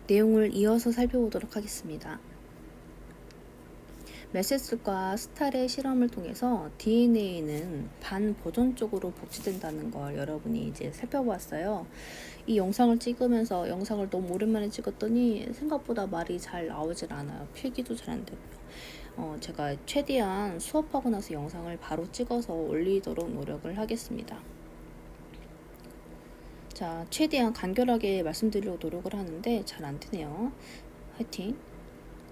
내용을 이어서 살펴보도록 하겠습니다. 메세스과 스탈의 실험을 통해서 DNA는 반보존적으로 복제된다는 걸 여러분이 이제 살펴보았어요. 이 영상을 찍으면서 영상을 너무 오랜만에 찍었더니 생각보다 말이 잘 나오질 않아요. 필기도 잘 안 되고요. 제가 최대한 수업하고 나서 영상을 바로 찍어서 올리도록 노력을 하겠습니다. 자, 최대한 간결하게 말씀드리려고 노력을 하는데 잘 안 되네요. 화이팅!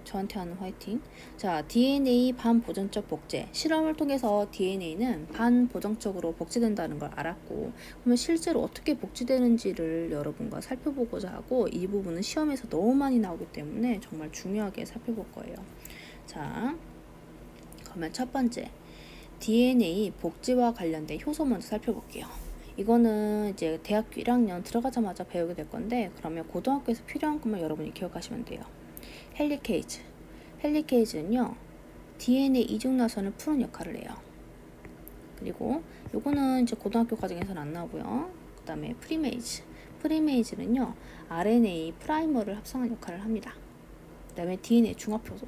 저한테 하는 화이팅. 자, DNA 반보존적 복제. 실험을 통해서 DNA는 반보존적으로 복제된다는 걸 알았고, 그러면 실제로 어떻게 복제되는지를 여러분과 살펴보고자 하고, 이 부분은 시험에서 너무 많이 나오기 때문에 정말 중요하게 살펴볼 거예요. 자, 그러면 첫 번째, DNA 복제와 관련된 효소 먼저 살펴볼게요. 이거는 이제 대학교 1학년 들어가자마자 배우게 될 건데, 그러면 고등학교에서 필요한 것만 여러분이 기억하시면 돼요. 헬리케이즈. 헬리케이즈는요, DNA 이중나선을 푸는 역할을 해요. 그리고 요거는 이제 고등학교 과정에서는 안 나오고요. 그 다음에 프리메이즈. 프리메이즈는요, RNA 프라이머를 합성하는 역할을 합니다. 그 다음에 DNA 중합효소.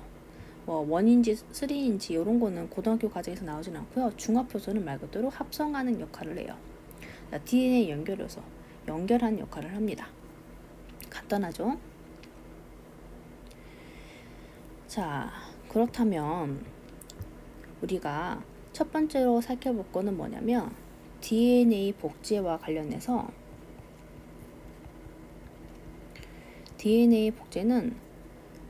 뭐 1인지 3인지 이런 거는 고등학교 과정에서 나오진 않고요. 중합효소는 말 그대로 합성하는 역할을 해요. DNA 연결효소, 연결하는 역할을 합니다. 간단하죠? 자, 그렇다면 우리가 첫 번째로 살펴볼 거는 뭐냐면 DNA 복제와 관련해서 DNA 복제는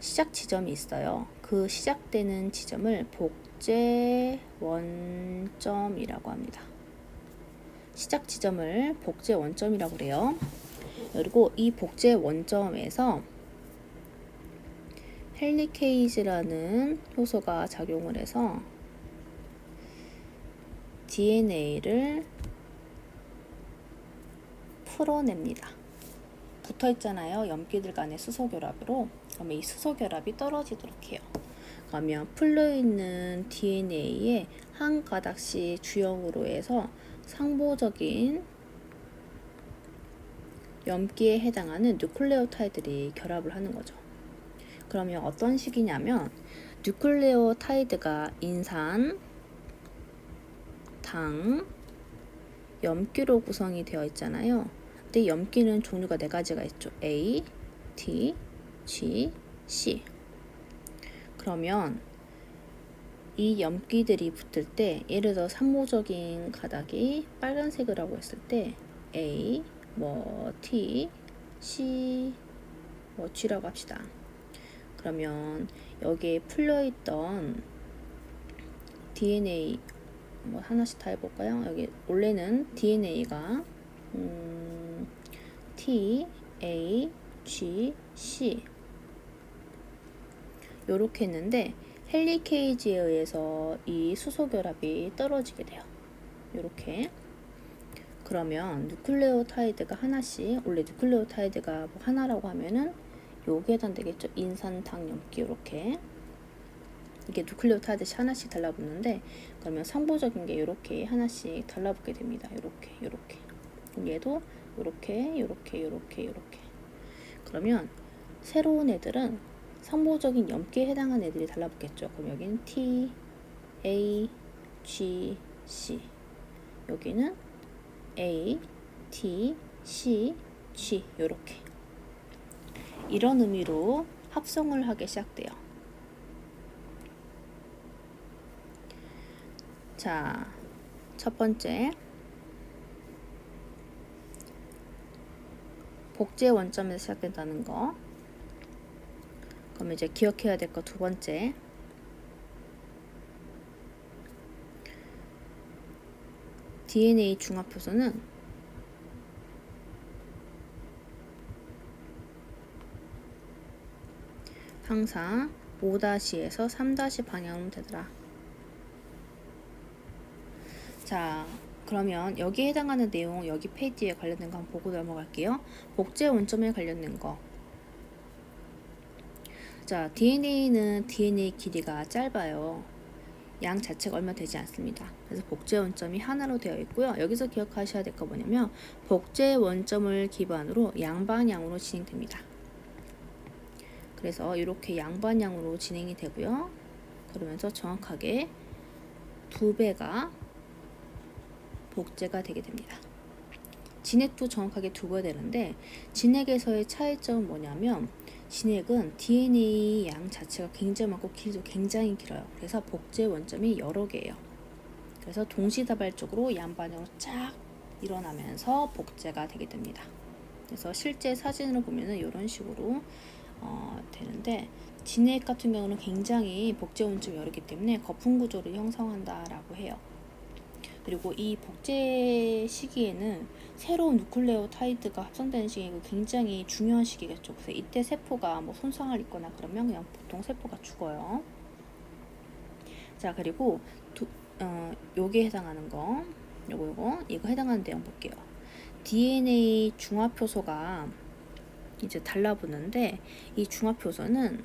시작 지점이 있어요. 그 시작되는 지점을 복제 원점이라고 합니다. 시작 지점을 복제 원점이라고 그래요. 그리고 이 복제 원점에서 헬리케이즈라는 효소가 작용을 해서 DNA를 풀어냅니다. 붙어 있잖아요. 염기들 간의 수소 결합으로. 그러면 이 수소 결합이 떨어지도록 해요. 그러면 풀려있는 DNA에 한 가닥씩 주형으로 해서 상보적인 염기에 해당하는 뉴클레오타이드들이 결합을 하는 거죠. 그러면 어떤 식이냐면 뉴클레오타이드가 인산, 당, 염기로 구성이 되어 있잖아요. 근데 염기는 종류가 4가지가 있죠. A, T, G, C. 그러면 이 염기들이 붙을 때 예를 들어 상호적인 가닥이 빨간색이라고 했을 때 A, T, C, G라고 합시다. 그러면 여기에 풀려있던 DNA 하나씩 다 해볼까요? 여기 원래는 DNA가 T, A, G, C 요렇게 했는데 헬리케이지에 의해서 이 수소 결합이 떨어지게 돼요. 요렇게. 그러면 뉴클레오타이드가 하나씩, 원래 뉴클레오타이드가 뭐 하나라고 하면은 요게 해당되겠죠. 인산당 염기 요렇게. 이게 뉴클레오타이드씩 하나씩 달라붙는데, 그러면 상보적인 게 요렇게 하나씩 달라붙게 됩니다. 요렇게. 얘도 요렇게. 그러면 새로운 애들은 상보적인 염기에 해당하는 애들이 달라붙겠죠. 그럼 여기는 T, A, G, C. 여기는 A, T, C, G. 요렇게. 이런 의미로 합성을 하기 시작돼요. 자, 첫 번째. 복제 원점에서 시작된다는 거. 그럼 이제 기억해야 될 거 두 번째. DNA 중합효소는 항상 5-에서 3- 방향으로 되더라. 자, 그러면 여기에 해당하는 내용 여기 페이지에 관련된 거 한번 보고 넘어갈게요. 복제 원점에 관련된 거. 자, DNA는 DNA 길이가 짧아요. 양 자체가 얼마 되지 않습니다. 그래서 복제 원점이 하나로 되어 있고요. 여기서 기억하셔야 될 거 뭐냐면 복제 원점을 기반으로 양방향으로 진행됩니다. 그래서 이렇게 양방향으로 진행이 되고요. 그러면서 정확하게 2배가 복제가 되게 됩니다. 진액도 정확하게 두어야 되는데 진액에서의 차이점은 뭐냐면 진액은 DNA 양 자체가 굉장히 많고 길이도 굉장히 길어요. 그래서 복제 원점이 여러 개예요. 그래서 동시다발적으로 양방향으로 쫙 일어나면서 복제가 되게 됩니다. 그래서 실제 사진으로 보면은 이런 식으로 되는데 진액 같은 경우는 굉장히 복제 원점이 여러 개 때문에 거품 구조를 형성한다라고 해요. 그리고 이 복제 시기에는 새로운 누클레오타이드가 합성되는 시기가 굉장히 중요한 시기겠죠. 그래서 이때 세포가 뭐 손상을 입거나 그러면 그냥 보통 세포가 죽어요. 자, 그리고 요게 해당하는 거, 이거 해당하는 내용 볼게요. DNA 중화효소가 이제 달라붙는데 이 중화효소는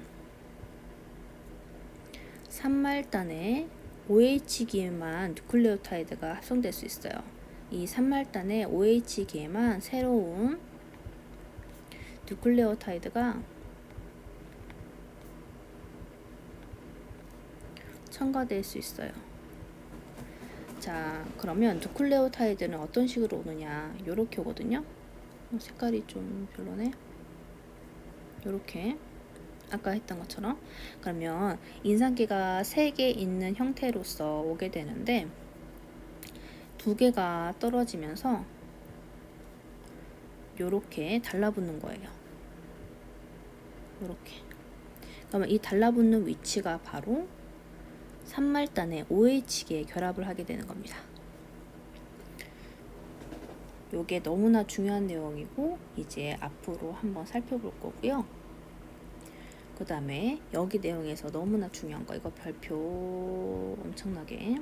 3말단의 OH기에만 누클레오타이드가 합성될 수 있어요. 이 3말단의 OH기에만 새로운 누클레오타이드가 첨가될 수 있어요. 자, 그러면 누클레오타이드는 어떤 식으로 오느냐? 요렇게 오거든요. 색깔이 좀 별로네. 요렇게 아까 했던 것처럼. 그러면 인상기가 3개 있는 형태로서 오게 되는데 2개가 떨어지면서 요렇게 달라붙는 거예요. 요렇게. 그러면 이 달라붙는 위치가 바로 3말단의 OH기에 결합을 하게 되는 겁니다. 요게 너무나 중요한 내용이고 이제 앞으로 한번 살펴볼 거고요. 그 다음에 여기 내용에서 너무나 중요한 거, 이거 별표 엄청나게.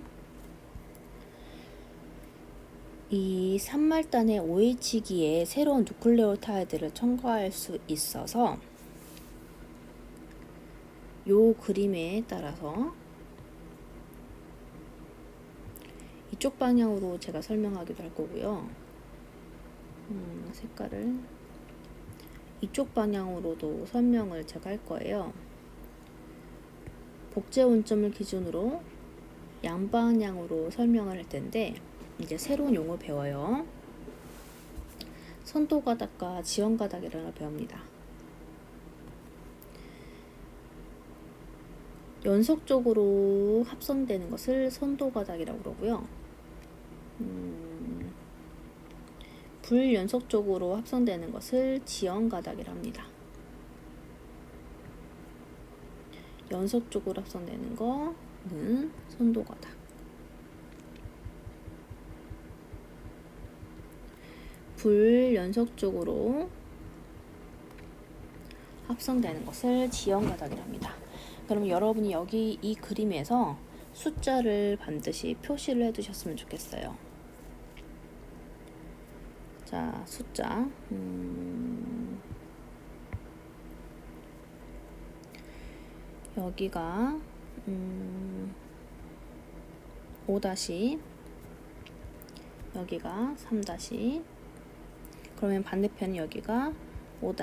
이 3말단의 OH기에 새로운 누클레오타이드를 첨가할 수 있어서 요 그림에 따라서 이쪽 방향으로 제가 설명하기도 할 거고요. 색깔을 이쪽 방향으로도 설명을 제가 할 거예요. 복제 원점을 기준으로 양방향으로 설명을 할 텐데 이제 새로운 용어 배워요. 선도가닥과 지연가닥이라는 걸 배웁니다. 연속적으로 합성되는 것을 선도가닥이라고 그러고요. 불연속적으로 합성되는 것을 지연가닥이라고 합니다. 연속적으로 합성되는 거는 선도가닥. 불연속적으로 합성되는 것을 지연가닥이라고 합니다. 그럼 여러분이 여기 이 그림에서 숫자를 반드시 표시를 해두셨으면 좋겠어요. 자, 숫자. 여기가 5 여기가 3 그러면 반대편 여기가 5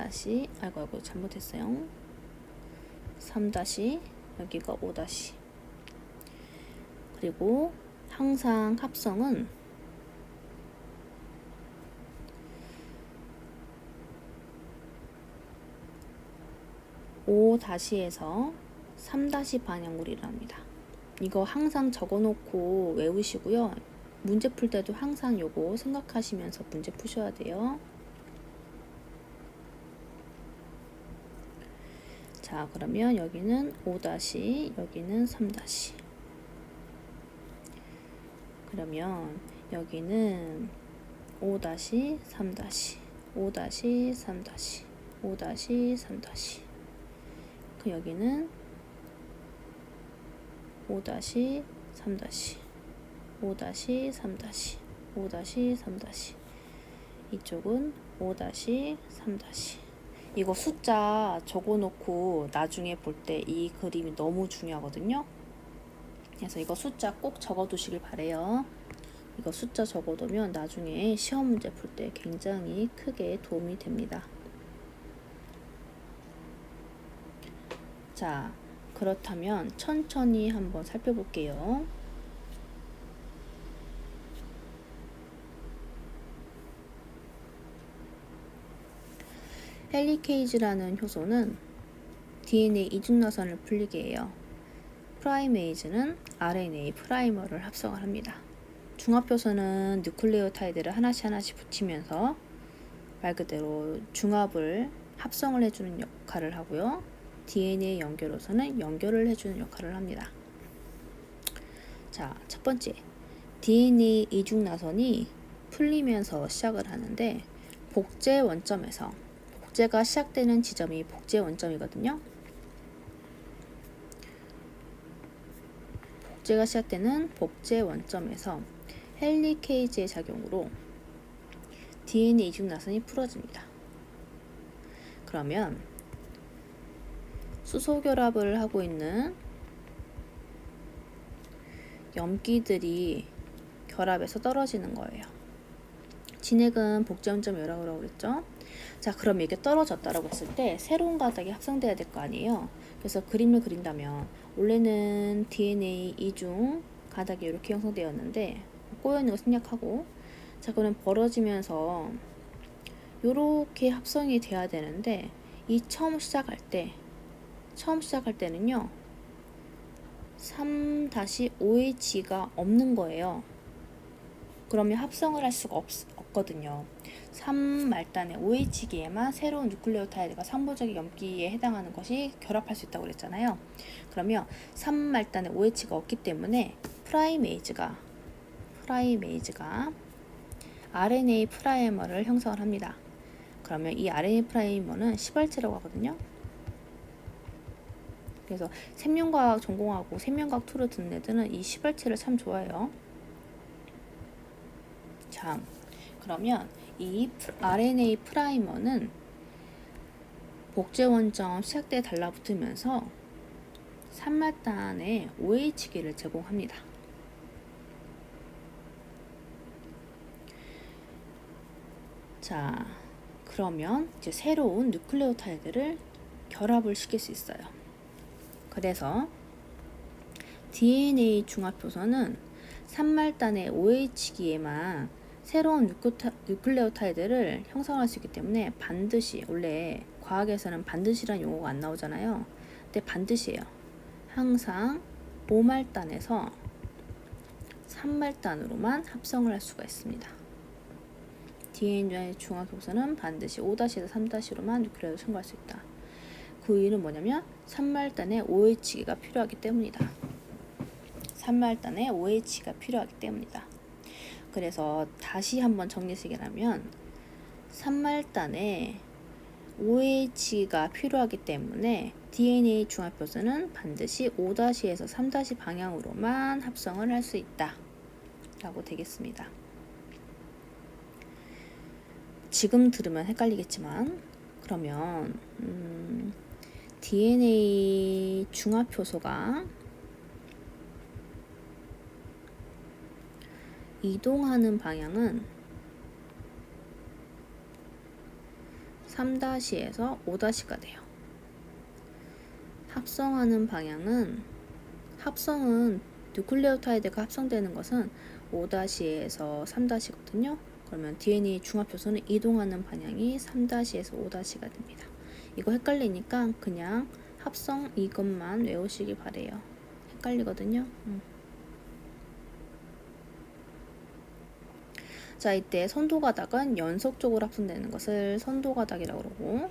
아이고 잘못했어요. 3 여기가 5 그리고 항상 합성은 5-에서 3 방향으로 일어납니다. 이거 항상 적어놓고 외우시고요. 문제 풀 때도 항상 요거 생각하시면서 문제 푸셔야 돼요. 자, 그러면 여기는 5 여기는 3 그러면 여기는 5 3 5 3 5 3 그 여기는 5 3 5 3 5 3 이쪽은 5 3 이거 숫자 적어놓고 나중에 볼 때 이 그림이 너무 중요하거든요. 그래서 이거 숫자 꼭 적어두시길 바래요. 이거 숫자 적어두면 나중에 시험 문제 풀 때 굉장히 크게 도움이 됩니다. 자, 그렇다면 천천히 한번 살펴볼게요. 헬리케이즈라는 효소는 DNA 이중나선을 풀리게 해요. 프라이메이즈는 RNA 프라이머를 합성을 합니다. 중합효소는 뉴클레오타이드를 하나씩 붙이면서 말 그대로 중합을 합성을 해주는 역할을 하고요. DNA 연결효소는 연결을 해주는 역할을 합니다. 자, 첫 번째, DNA 이중나선이 풀리면서 시작을 하는데 복제 원점에서, 복제가 시작되는 지점이 복제 원점이거든요. 복제가 시작되는 복제 원점에서 헬리케이즈의 작용으로 DNA 이중나선이 풀어집니다. 그러면 수소결합을 하고 있는 염기들이 결합해서 떨어지는 거예요. 진액은 복제 원점이 열하고 그랬죠. 자, 그럼 이게 떨어졌다라고 했을 때 새로운 가닥이 합성돼야 될 거 아니에요. 그래서 그림을 그린다면 원래는 DNA 이중 가닥이 이렇게 형성되었는데 꼬여있는 거 생략하고, 자, 그럼 벌어지면서 이렇게 합성이 돼야 되는데 이 처음 시작할 때는요 3-OH가 없는 거예요. 그러면 합성을 할 수가 없거든요. 3말단의 OH기에만 새로운 뉴클레오타이드가 3부적의 염기에 해당하는 것이 결합할 수 있다고 그랬잖아요. 그러면 3말단의 OH가 없기 때문에 프라이메이즈가 RNA 프라이머를 형성을 합니다. 그러면 이 RNA 프라이머는 시발체라고 하거든요. 그래서 생명과학 전공하고 생명과학 2를 듣는 애들은 이 시발체를 참 좋아해요. 자, 그러면 이 RNA 프라이머는 복제 원점 시작대에 달라붙으면서 3말단의 OH기를 제공합니다. 자, 그러면 이제 새로운 뉴클레오타이드를 결합을 시킬 수 있어요. 그래서 DNA 중합효소는 3말단의 OH기에만 새로운 뉴클레오타이드를 형성할 수 있기 때문에 반드시, 원래 과학에서는 반드시란 용어가 안 나오잖아요. 근데 반드시예요. 항상 5말단에서 3말단으로만 합성을 할 수가 있습니다. DNA 중합효소는 반드시 5-에서 3-로만 뉴클레오를 첨가할 수 있다. 그 이유는 뭐냐면 3말단의 OH기가 필요하기 때문이다. 3말단의 OH가 필요하기 때문이다. 그래서 다시 한번 정리해석하면 3말단의 OH가 필요하기 때문에 DNA 중합효소는 반드시 5-에서 3- 방향으로만 합성을 할 수 있다 라고 되겠습니다. 지금 들으면 헷갈리겠지만, 그러면 DNA 중합효소가 이동하는 방향은 3-에서 5-가 돼요. 합성하는 방향은, 합성은 뉴클레오타이드가 합성되는 것은 5-에서 3-거든요. 그러면 DNA 중합효소는 이동하는 방향이 3-에서 5-가 됩니다. 이거 헷갈리니까 그냥 합성 이것만 외우시기 바래요. 헷갈리거든요. 자, 이때 선도가닥은 연속적으로 합성되는 것을 선도가닥이라고 그러고,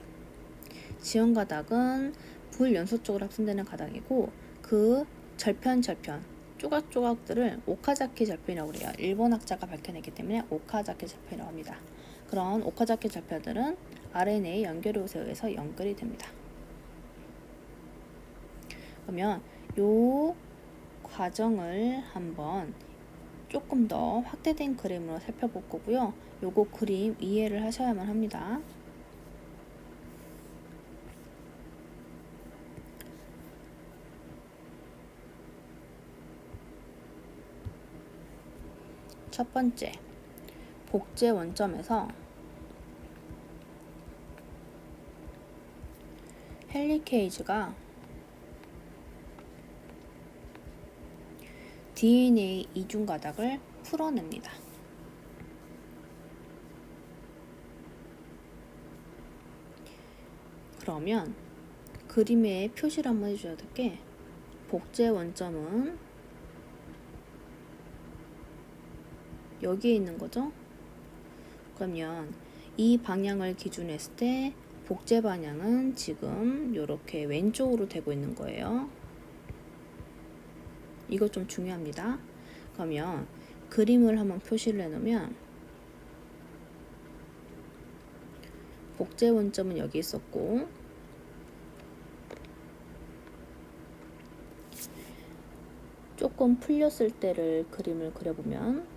지연가닥은 불연속적으로 합성되는 가닥이고, 그 절편 조각조각들을 오카자키 절편이라고 그래요. 일본 학자가 밝혀냈기 때문에 오카자키 절편이라고 합니다. 그런 오카자키 절편들은 RNA 연결효소에 의해서 연결이 됩니다. 그러면 이 과정을 한번 조금 더 확대된 그림으로 살펴볼 거고요. 요거 그림 이해를 하셔야만 합니다. 첫 번째, 복제 원점에서 헬리케이즈가 DNA 이중 가닥을 풀어냅니다. 그러면 그림에 표시를 한번 해줘야 될 게, 복제 원점은 여기에 있는 거죠. 그러면 이 방향을 기준으로 했을 때 복제 방향은 지금 이렇게 왼쪽으로 되고 있는 거예요. 이거 좀 중요합니다. 그러면 그림을 한번 표시를 해놓으면, 복제 원점은 여기 있었고, 조금 풀렸을 때를 그림을 그려보면,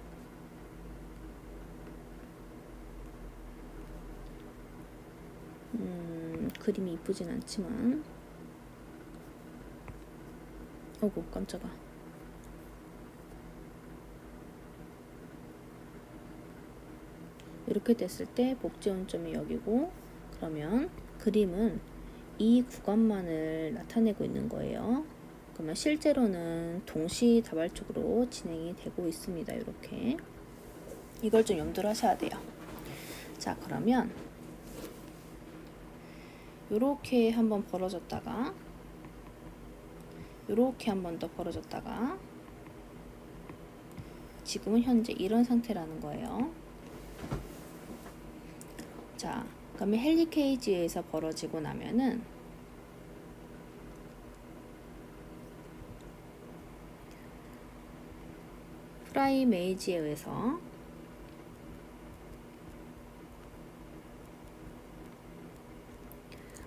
그림이 이쁘진 않지만, 어구 깜짝아. 이렇게 됐을 때 복제 원점이 여기고, 그러면 그림은 이 구간만을 나타내고 있는 거예요. 그러면 실제로는 동시다발적으로 진행이 되고 있습니다. 이렇게. 이걸 좀 염두를 하셔야 돼요. 자, 그러면 이렇게 한번 벌어졌다가, 이렇게 한 번 더 벌어졌다가, 지금은 현재 이런 상태라는 거예요. 자, 그러면 헬리케이지에서 벌어지고 나면은 프라이메이지에 의해서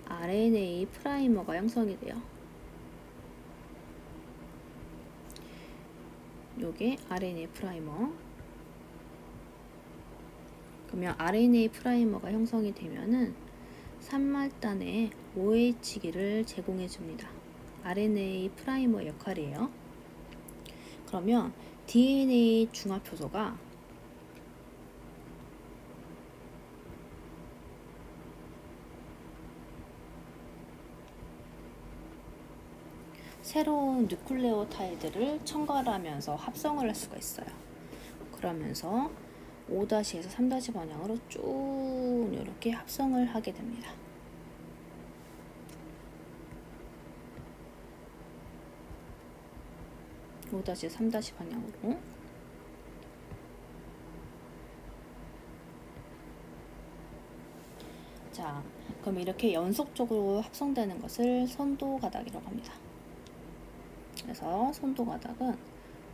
RNA 프라이머가 형성이 돼요. 요게 RNA 프라이머. 그러면 RNA 프라이머가 형성이 되면은 산말단에 OH기를 제공해 줍니다. RNA 프라이머 역할이에요. 그러면 DNA 중합 효소가 새로운 뉴클레오타이드를 첨가하면서 합성을 할 수가 있어요. 그러면서 5-에서 3- 방향으로 쭉 이렇게 합성을 하게 됩니다. (5-에서 3- 방향으로. 자, 그럼 이렇게 연속적으로 합성되는 것을 선도가닥이라고 합니다. 그래서 선도가닥은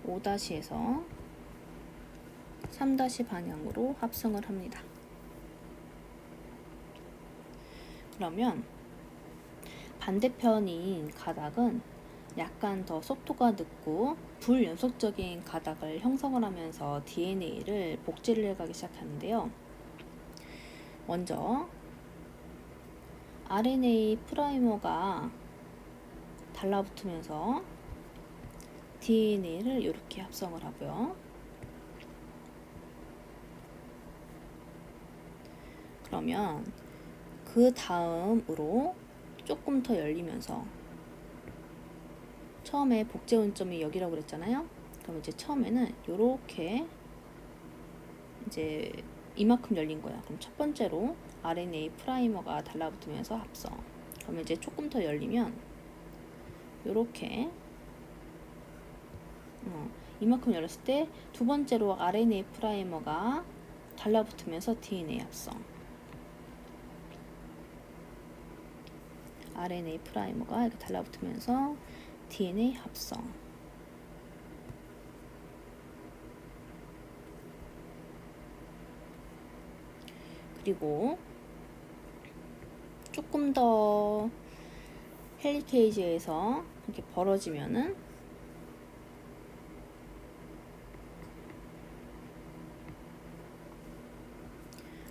5-에서 3- 방향으로 합성을 합니다. 그러면 반대편인 가닥은 약간 더 속도가 늦고 불연속적인 가닥을 형성을 하면서 DNA를 복제를 해가기 시작하는데요. 먼저 RNA 프라이머가 달라붙으면서 DNA를 이렇게 합성을 하고요. 그러면 그 다음으로 조금 더 열리면서, 처음에 복제 원점이 여기라고 그랬잖아요. 그럼 이제 처음에는 이렇게 이제 이만큼 열린 거야. 그럼 첫 번째로 RNA 프라이머가 달라붙으면서 합성. 그러면 이제 조금 더 열리면 이렇게 이만큼 열렸을 때 두 번째로 RNA 프라이머가 달라붙으면서 DNA 합성. RNA 프라이머가 이렇게 달라붙으면서 DNA 합성. 그리고 조금 더 헬리케이지에서 이렇게 벌어지면은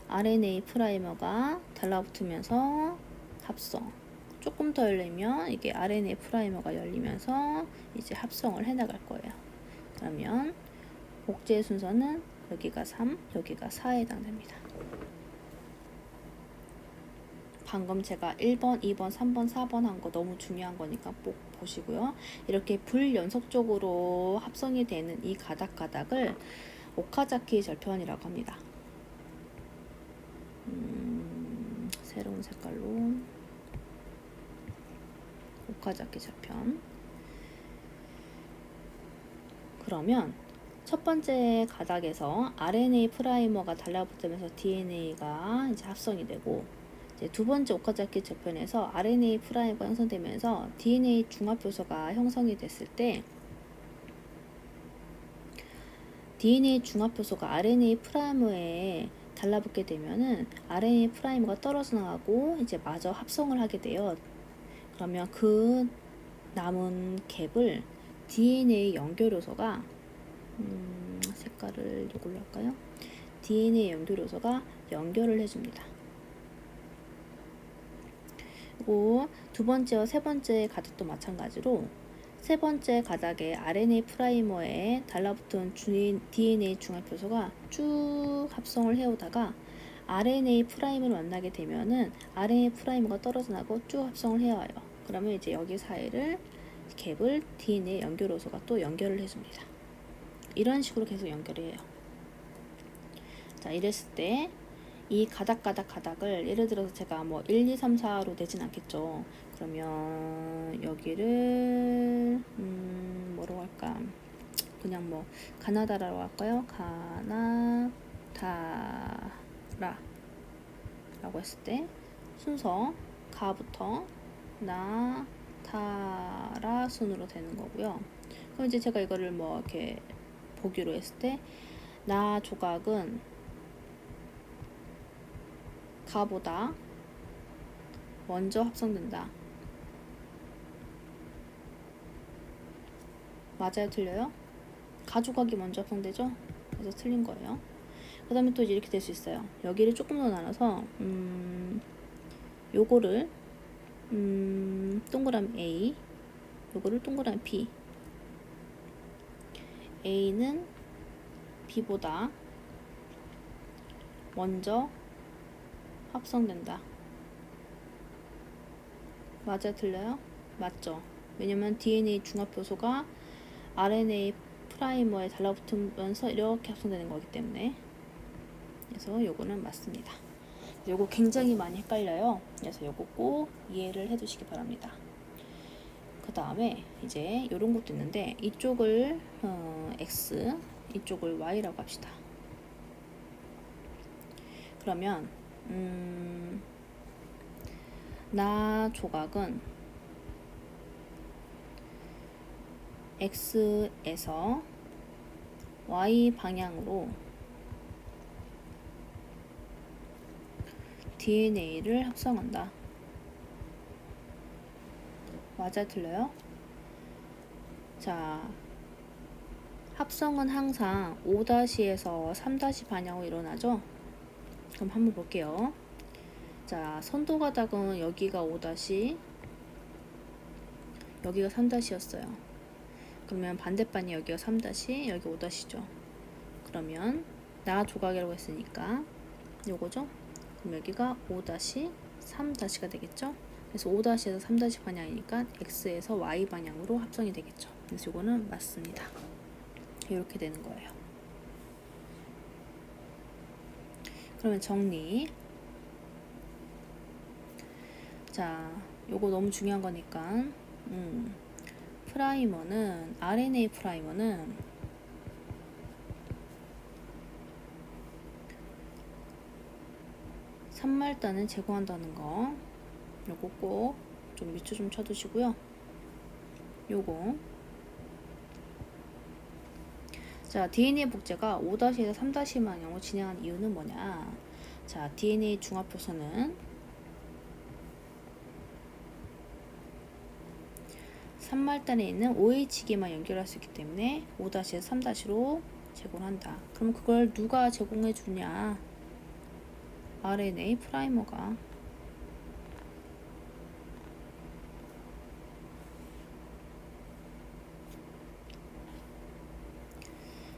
RNA 프라이머가 달라붙으면서 합성. 조금 더 열리면 이게 RNA 프라이머가 열리면서 이제 합성을 해나갈 거예요. 그러면 복제 순서는 여기가 3, 여기가 4에 해당됩니다. 방금 제가 1번, 2번, 3번, 4번 한 거 너무 중요한 거니까 꼭 보시고요. 이렇게 불연속적으로 합성이 되는 이 가닥가닥을 오카자키 절편이라고 합니다. 새로운 색깔로 오카자키 절편. 그러면 첫 번째 가닥에서 RNA 프라이머가 달라붙으면서 DNA가 이제 합성이 되고, 이제 두 번째 오카자키 절편에서 RNA 프라이머가 형성되면서 DNA 중합 요소가 형성이 됐을 때, DNA 중합 요소가 RNA 프라이머에 달라붙게 되면은 RNA 프라이머가 떨어져 나가고 이제 마저 합성을 하게 돼요. 그러면 그 남은 갭을 DNA 연결 요소가 색깔을 이걸로 할까요? DNA 연결 요소가 연결을 해줍니다. 그리고 두 번째와 세 번째 가닥도 마찬가지로 세 번째 가닥에 RNA 프라이머에 달라붙은 DNA 중합 요소가 쭉 합성을 해오다가 RNA 프라이머를 만나게 되면은 RNA 프라이머가 떨어져 나고 쭉 합성을 해와요. 그러면 이제 여기 사이를 갭을 DNA 연결 요소가 또 연결을 해줍니다. 이런 식으로 계속 연결해요. 자, 이랬을 때 이 가닥을 예를 들어서 제가 뭐 1, 2, 3, 4로 되진 않겠죠. 그러면 여기를 뭐로 할까? 그냥 뭐 가나다라로 할까요? 가나다라 라고 했을 때 순서 가부터 나 타라 순으로 되는 거고요. 그럼 이제 제가 이거를 뭐 이렇게 보기로 했을 때 나 조각은 가보다 먼저 합성된다. 맞아요? 틀려요? 가 조각이 먼저 합성되죠? 그래서 틀린 거예요. 그 다음에 또 이렇게 될 수 있어요. 여기를 조금 더 나눠서 요거를 동그라미 A, 요거를 동그라미 B. A는 B보다 먼저 합성된다. 맞아요? 틀려요? 맞죠? 왜냐면 DNA 중합 요소가 RNA 프라이머에 달라붙으면서 이렇게 합성되는 거기 때문에. 그래서 요거는 맞습니다. 요거 굉장히 많이 헷갈려요. 그래서 요거 꼭 이해를 해두시기 바랍니다. 그 다음에 이제 요런 것도 있는데 이쪽을 X, 이쪽을 Y라고 합시다. 그러면 나 조각은 X에서 Y 방향으로 DNA를 합성한다. 맞아, 틀려요? 자, 합성은 항상 5-에서 3- 방향으로 일어나죠? 그럼 한번 볼게요. 자, 선도 가닥은 여기가 5-, 여기가 3-였어요. 그러면 반대반이 여기가 3-, 여기 5-죠. 그러면 나 조각이라고 했으니까 요거죠? 그럼 여기가 5-, 3-가 되겠죠? 그래서 5-에서 3- 방향이니까 X에서 Y 방향으로 합성이 되겠죠. 그래서 요거는 맞습니다. 이렇게 되는 거예요. 그러면 정리. 자, 요거 너무 중요한 거니까 프라이머는 RNA 프라이머는 산말단을 제거한다는 거, 요거 꼭 좀 밑줄 좀 쳐두시고요. 요거 자, DNA 복제가 5-에서 3- 방향으로 진행한 이유는 뭐냐? 자, DNA 중합효소는 3말단에 있는 OH기만 연결할 수 있기 때문에 5-에서 3-로 제공을 한다. 그럼 그걸 누가 제공해 주냐? RNA 프라이머가.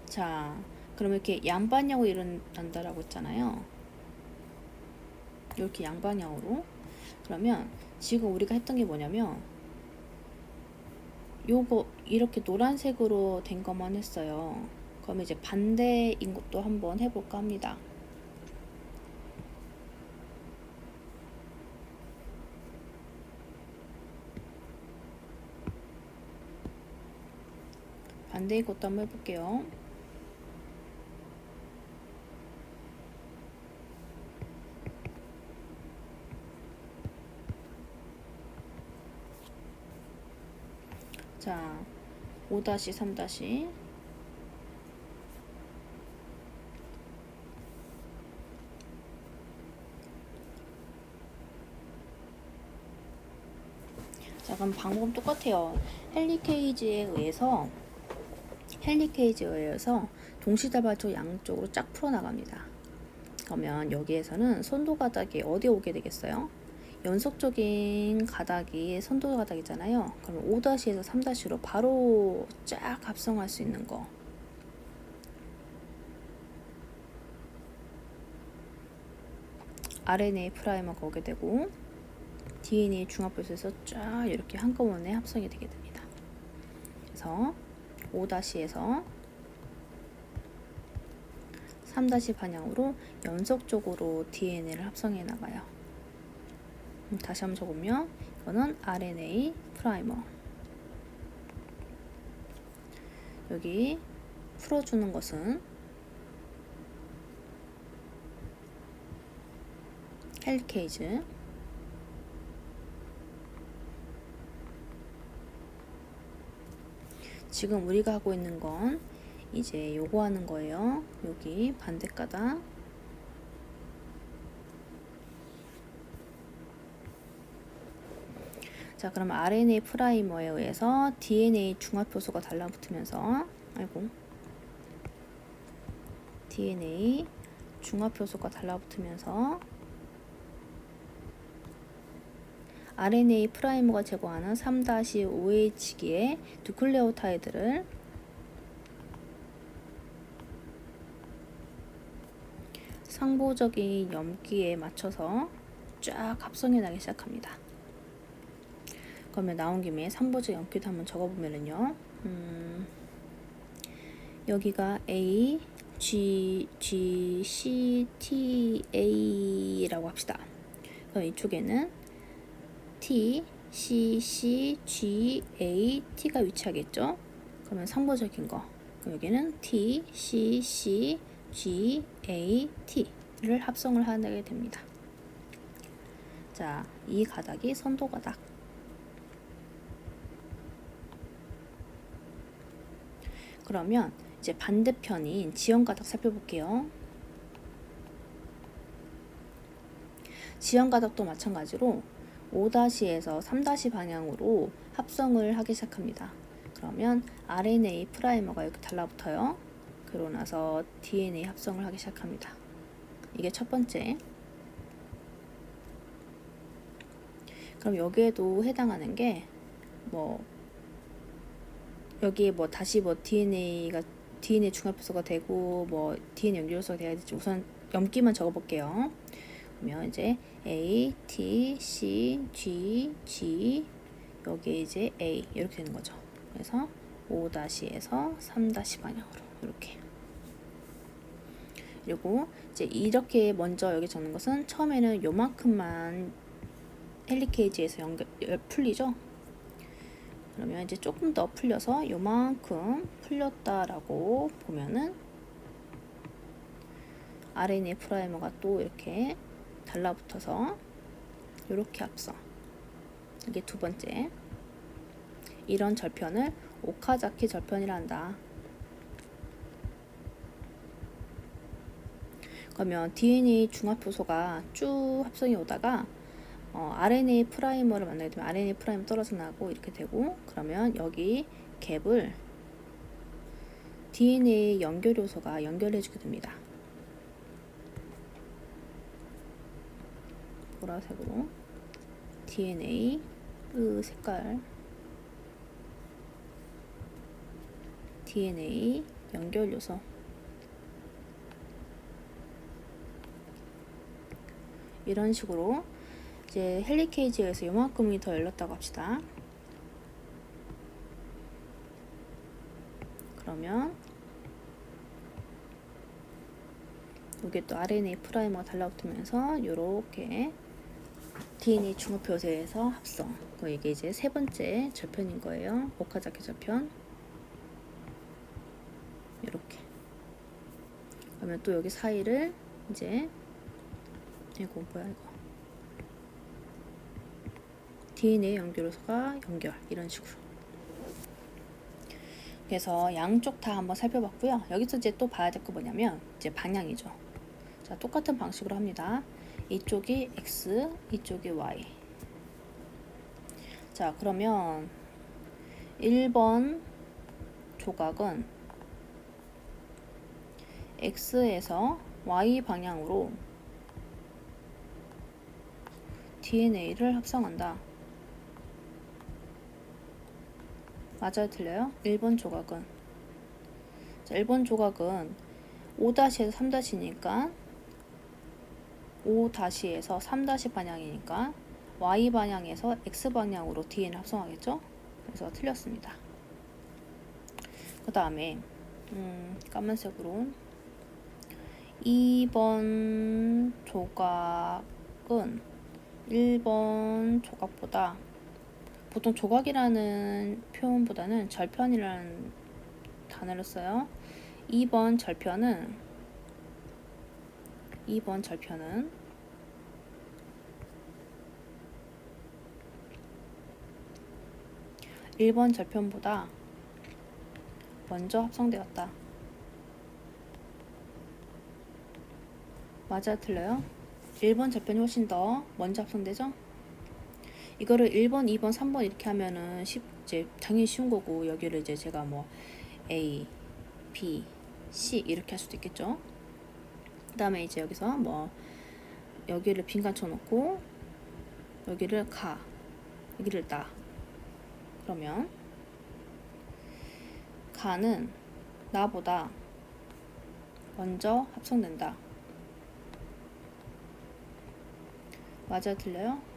자, 그럼 이렇게 양방향으로 일어난다라고 했잖아요. 이렇게 양방향으로. 그러면 지금 우리가 했던 게 뭐냐면 요거 이렇게 노란색으로 된 것만 했어요. 그럼 이제 반대인 것도 한번 해볼까 합니다. 반대인 것도 한번 해볼게요. 자, 5-3- 자, 그럼 방법은 똑같아요. 헬리케이지에 의해서 동시다발적 양쪽으로 쫙 풀어나갑니다. 그러면 여기에서는 선도 가닥이 어디에 오게 되겠어요? 연속적인 가닥이 선도 가닥이잖아요. 그럼 5-에서 3-로 바로 쫙 합성할 수 있는 거. RNA 프라이머가 오게 되고 DNA 중합부에서 쫙 이렇게 한꺼번에 합성이 되게 됩니다. 그래서 5-에서 3- 방향으로 연속적으로 DNA를 합성해 나가요. 다시 한번 적으면 이거는 RNA 프라이머. 여기 풀어주는 것은 헬리케이즈. 지금 우리가 하고 있는 건 이제 요거 하는 거예요. 여기 반대 가닥. 자, 그럼 RNA 프라이머에 의해서 DNA 중합효소가 달라붙으면서 DNA 중합효소가 달라붙으면서 RNA 프라이머가 제공하는 3-5H기의 누클레오타이드를 상보적인 염기에 맞춰서 쫙 합성해 나기 시작합니다. 그러면 나온 김에 상보적 염기도 한번 적어보면요. 여기가 A, G, C, T, A라고 합시다. 그럼 이쪽에는 T, C, C, G, A, T가 위치하겠죠? 그러면 상보적인 거. 그럼 여기는 T, C, C, G, A, T를 합성을 하게 됩니다. 자, 이 가닥이 선도 가닥. 그러면 이제 반대편인 지연 가닥 살펴볼게요. 지연 가닥도 마찬가지로 5-에서 3- 방향으로 합성을 하기 시작합니다. 그러면 RNA 프라이머가 이렇게 달라붙어요. 그러고 나서 DNA 합성을 하기 시작합니다. 이게 첫 번째. 그럼 여기에도 해당하는 게 여기에 다시 DNA 중합효소가 되고 DNA 연결효소가 돼야 될지 우선 염기만 적어볼게요. 그러면 이제 A, T, C, G, G 여기에 이제 A 이렇게 되는 거죠. 그래서 5-에서 3- 방향으로 이렇게. 그리고 이제 이렇게 먼저 여기 적는 것은 처음에는 요만큼만 헬리케이지에서 풀리죠. 그러면 이제 조금 더 풀려서 요만큼 풀렸다라고 보면은 RNA 프라이머가 또 이렇게 달라붙어서 이렇게 합성. 이게 두 번째. 이런 절편을 오카자키 절편이라 한다. 그러면 DNA 중합효소가 쭉 합성이 오다가 RNA 프라이머를 만나게 되면 RNA 프라이머 떨어져 나고 이렇게 되고, 그러면 여기 갭을 DNA 연결 요소가 연결해주게 됩니다. 보라색으로 DNA 색깔 DNA 연결 요소. 이런 식으로 이제 헬리케이지에서 요만큼이 더 열렸다고 합시다. 그러면 여기 또 RNA 프라이머가 달라붙으면서 요렇게 DNA 중합 요새에서 합성. 이게 이제 세 번째 절편인 거예요. 오카자키 절편. 이렇게. 그러면 또 여기 사이를 이제 이거 뭐야 이거 DNA 연결소가 연결 이런 식으로. 그래서 양쪽 다 한번 살펴봤고요. 여기서 이제 또 봐야 될 거 뭐냐면 이제 방향이죠. 자, 똑같은 방식으로 합니다. 이쪽이 X, 이쪽이 Y. 자, 그러면 1번 조각은 X에서 Y 방향으로 DNA를 합성한다. 맞아요? 틀려요? 1번 조각은 5-에서 3-니까 5-에서 3- 방향이니까 Y 방향에서 X 방향으로 DNA를 합성하겠죠? 그래서 틀렸습니다. 그 다음에 까만색으로 2번 조각은 1번 조각보다 보통 조각이라는 표현보다는 절편이라는 단어를 써요. 2번 절편은 1번 절편보다 먼저 합성되었다. 맞아 틀려요? 1번 절편이 훨씬 더 먼저 합성되죠? 이거를 1번, 2번, 3번 이렇게 하면은 이제 당연히 쉬운 거고, 여기를 이제 제가 뭐 A, B, C 이렇게 할 수도 있겠죠. 그 다음에 이제 여기서 뭐 여기를 빈칸 쳐놓고 여기를 가, 여기를 나. 그러면 가는 나보다 먼저 합성된다. 맞아요? 틀려요?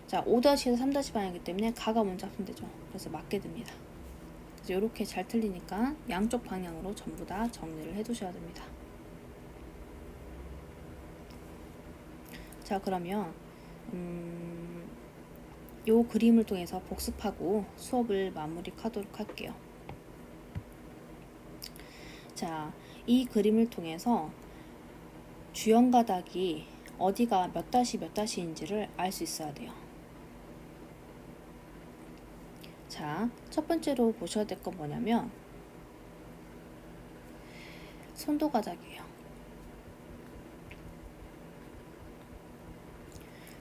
자, 5-에서 3- 방향이기 때문에 가가 먼저 합성되죠. 그래서 맞게 됩니다. 그래서 이렇게 잘 틀리니까 양쪽 방향으로 전부 다 정리를 해 두셔야 됩니다. 자, 그러면 요 그림을 통해서 복습하고 수업을 마무리하도록 할게요. 자, 이 그림을 통해서 주연 가닥이 어디가 몇 다시인지를 알 수 있어야 돼요. 자, 첫 번째로 보셔야 될 건 뭐냐면 선도 가닥이에요.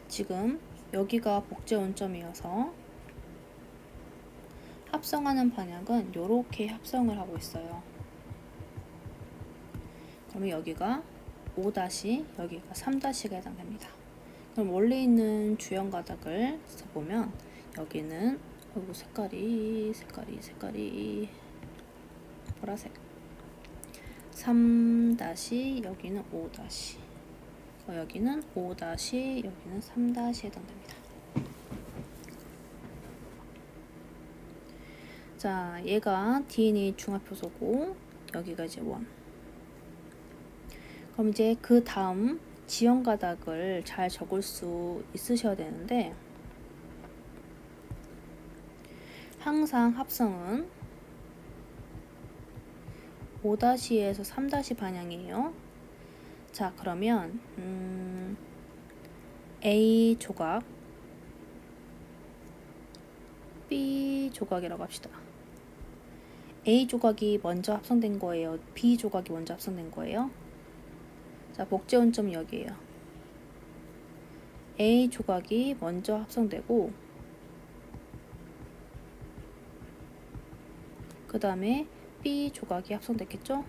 지금 여기가 복제 원점이어서 합성하는 방향은 이렇게 합성을 하고 있어요. 그러면 여기가 5-, 여기가 3-가 해당됩니다. 그럼 원래 있는 주연 가닥을 써보면 여기는 색깔이 보라색 3-, 여기는 5-, 여기는 5-, 여기는 3- 해당됩니다. 자, 얘가 DNA 중합효소고 여기가 이제 1. 그럼 이제 그 다음 지연 가닥을 잘 적을 수 있으셔야 되는데, 항상 합성은 5-에서 3- 방향이에요. 자, 그러면 A 조각, B 조각이라고 합시다. A 조각이 먼저 합성된 거예요? B 조각이 먼저 합성된 거예요? 자, 복제 원점이 여기에요. A 조각이 먼저 합성되고 그 다음에 B 조각이 합성됐겠죠?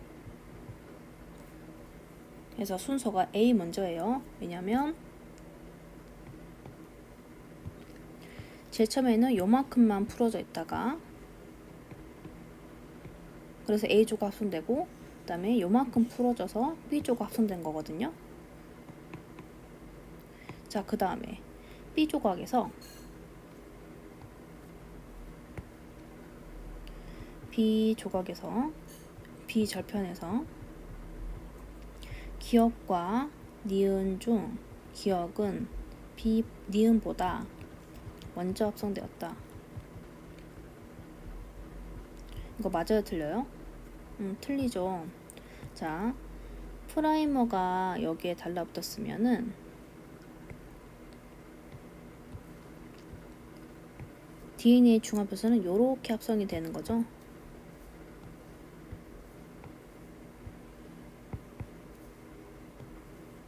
그래서 순서가 A 먼저예요. 왜냐면 제일 처음에는 요만큼만 풀어져 있다가 그래서 A 조각 합성되고 그 다음에 요만큼 풀어져서 B 조각 합성된 거거든요. 자, 그 다음에 B 조각에서 B 절편에서 기억과 니은 중 기억은 니은보다 먼저 합성되었다. 이거 맞아요, 틀려요? 틀리죠. 자, 프라이머가 여기에 달라붙었으면은 DNA 중합에서는 이렇게 합성이 되는 거죠.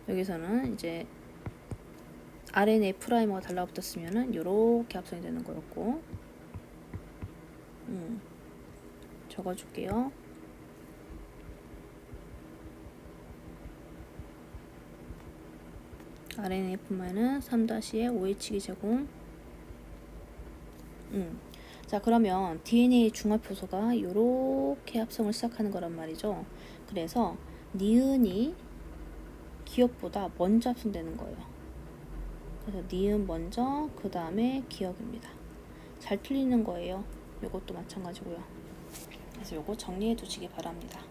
여기서는 이제 RNA 프라이머가 달라붙었으면은 이렇게 합성이 되는 거였고, 적어줄게요. RNA뿐만은 3-에 OH기 제공. 자, 그러면 DNA 중합 효소가 이렇게 합성을 시작하는 거란 말이죠. 그래서 니은이 기억보다 먼저 합성되는 거예요. 그래서 니은 먼저, 그 다음에 기억입니다. 잘 틀리는 거예요. 요것도 마찬가지고요. 그래서 요거 정리해 두시기 바랍니다.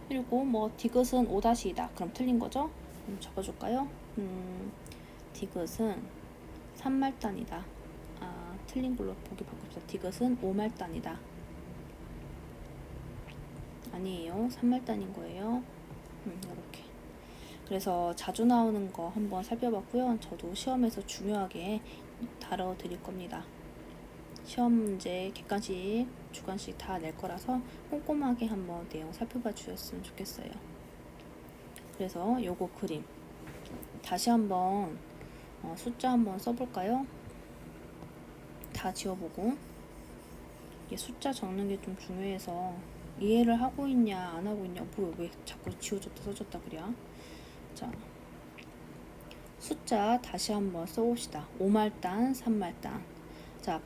그리고 뭐 디귿은 5-2다. 그럼 틀린 거죠? 적어줄까요? 디귿은 3말단이다. 틀린 걸로 보기 바꿉시다. 디귿은 5말단이다. 아니에요. 3말단인 거예요. 이렇게. 그래서 자주 나오는 거 한번 살펴봤고요. 저도 시험에서 중요하게 다뤄드릴 겁니다. 시험 문제 객관식, 주관식 다 낼 거라서 꼼꼼하게 한번 내용 살펴봐 주셨으면 좋겠어요. 그래서 요거 그림 다시 한번 숫자 한번 써볼까요? 다 지워보고. 이게 숫자 적는 게 좀 중요해서 이해를 하고 있냐 안 하고 있냐, 뭐야 왜 자꾸 지워졌다 써졌다 그래. 자, 숫자 다시 한번 써봅시다. 5말단, 3말단. 자,